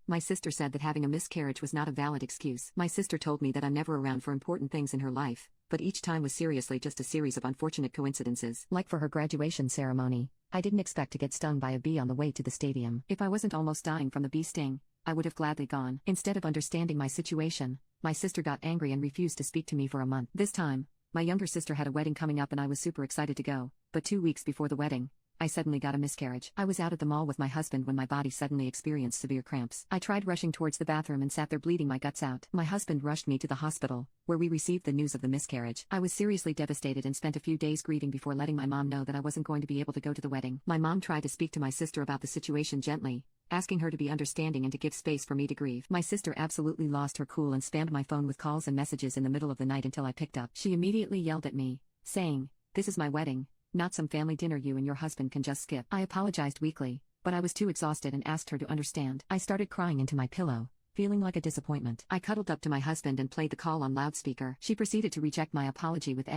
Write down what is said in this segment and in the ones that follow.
My sister said that having a miscarriage was not a valid excuse. My sister told me that I'm never around for important things in her life, but each time was seriously just a series of unfortunate coincidences. Like for her graduation ceremony, I didn't expect to get stung by a bee on the way to the stadium. If I wasn't almost dying from the bee sting, I would have gladly gone. Instead of understanding my situation, my sister got angry and refused to speak to me for a month. This time, my younger sister had a wedding coming up and I was super excited to go, but 2 weeks before the wedding, I suddenly got a miscarriage. I was out at the mall with my husband when my body suddenly experienced severe cramps. I tried rushing towards the bathroom and sat there bleeding my guts out. My husband rushed me to the hospital, where we received the news of the miscarriage. I was seriously devastated and spent a few days grieving before letting my mom know that I wasn't going to be able to go to the wedding. My mom tried to speak to my sister about the situation gently, asking her to be understanding and to give space for me to grieve. My sister absolutely lost her cool and spammed my phone with calls and messages in the middle of the night until I picked up. She immediately yelled at me, saying, "This is my wedding, not some family dinner you and your husband can just skip." I apologized weakly, but I was too exhausted and asked her to understand. I started crying into my pillow, feeling like a disappointment. I cuddled up to my husband and played the call on loudspeaker. She proceeded to reject my apology with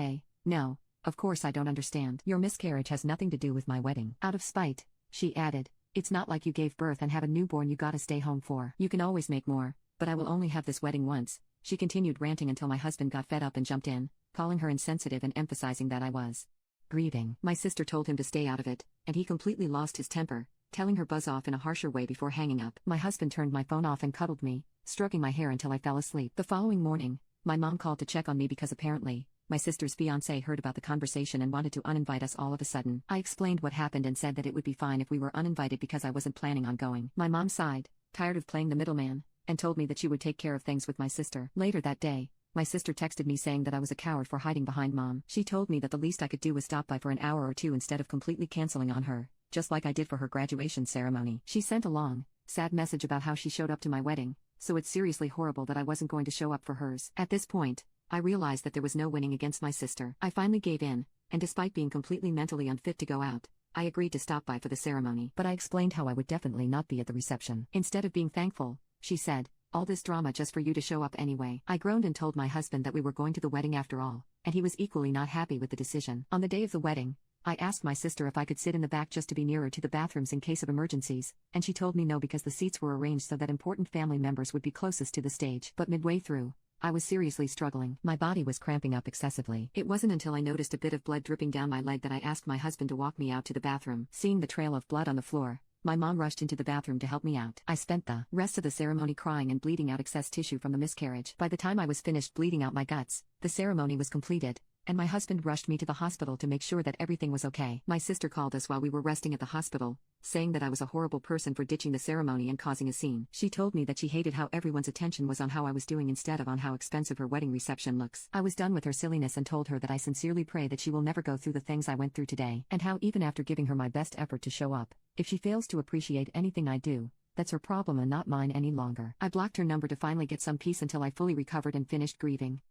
"No, of course I don't understand. Your miscarriage has nothing to do with my wedding." Out of spite, she added, "It's not like you gave birth and have a newborn you gotta stay home for. You can always make more, but I will only have this wedding once." She continued ranting until my husband got fed up and jumped in, calling her insensitive and emphasizing that I was grieving. My sister told him to stay out of it, and he completely lost his temper, telling her buzz off in a harsher way before hanging up. My husband turned my phone off and cuddled me, stroking my hair until I fell asleep. The following morning, my mom called to check on me because apparently, my sister's fiancé heard about the conversation and wanted to uninvite us all of a sudden. I explained what happened and said that it would be fine if we were uninvited because I wasn't planning on going. My mom sighed, tired of playing the middleman, and told me that she would take care of things with my sister. Later that day, my sister texted me saying that I was a coward for hiding behind mom. She told me that the least I could do was stop by for an hour or two instead of completely canceling on her, just like I did for her graduation ceremony. She sent a long, sad message about how she showed up to my wedding, so it's seriously horrible that I wasn't going to show up for hers. At this point, I realized that there was no winning against my sister. I finally gave in, and despite being completely mentally unfit to go out, I agreed to stop by for the ceremony. But I explained how I would definitely not be at the reception. Instead of being thankful, she said, "All this drama just for you to show up anyway." I groaned and told my husband that we were going to the wedding after all, and he was equally not happy with the decision. On the day of the wedding, I asked my sister if I could sit in the back just to be nearer to the bathrooms in case of emergencies, and she told me no because the seats were arranged so that important family members would be closest to the stage. But midway through, I was seriously struggling. My body was cramping up excessively. It wasn't until I noticed a bit of blood dripping down my leg that I asked my husband to walk me out to the bathroom. Seeing the trail of blood on the floor, my mom rushed into the bathroom to help me out. I spent the rest of the ceremony crying and bleeding out excess tissue from the miscarriage. By the time I was finished bleeding out my guts, the ceremony was completed, and my husband rushed me to the hospital to make sure that everything was okay. My sister called us while we were resting at the hospital, saying that I was a horrible person for ditching the ceremony and causing a scene. She told me that she hated how everyone's attention was on how I was doing instead of on how expensive her wedding reception looks. I was done with her silliness and told her that I sincerely pray that she will never go through the things I went through today, and how even after giving her my best effort to show up, if she fails to appreciate anything I do, that's her problem and not mine any longer. I blocked her number to finally get some peace until I fully recovered and finished grieving.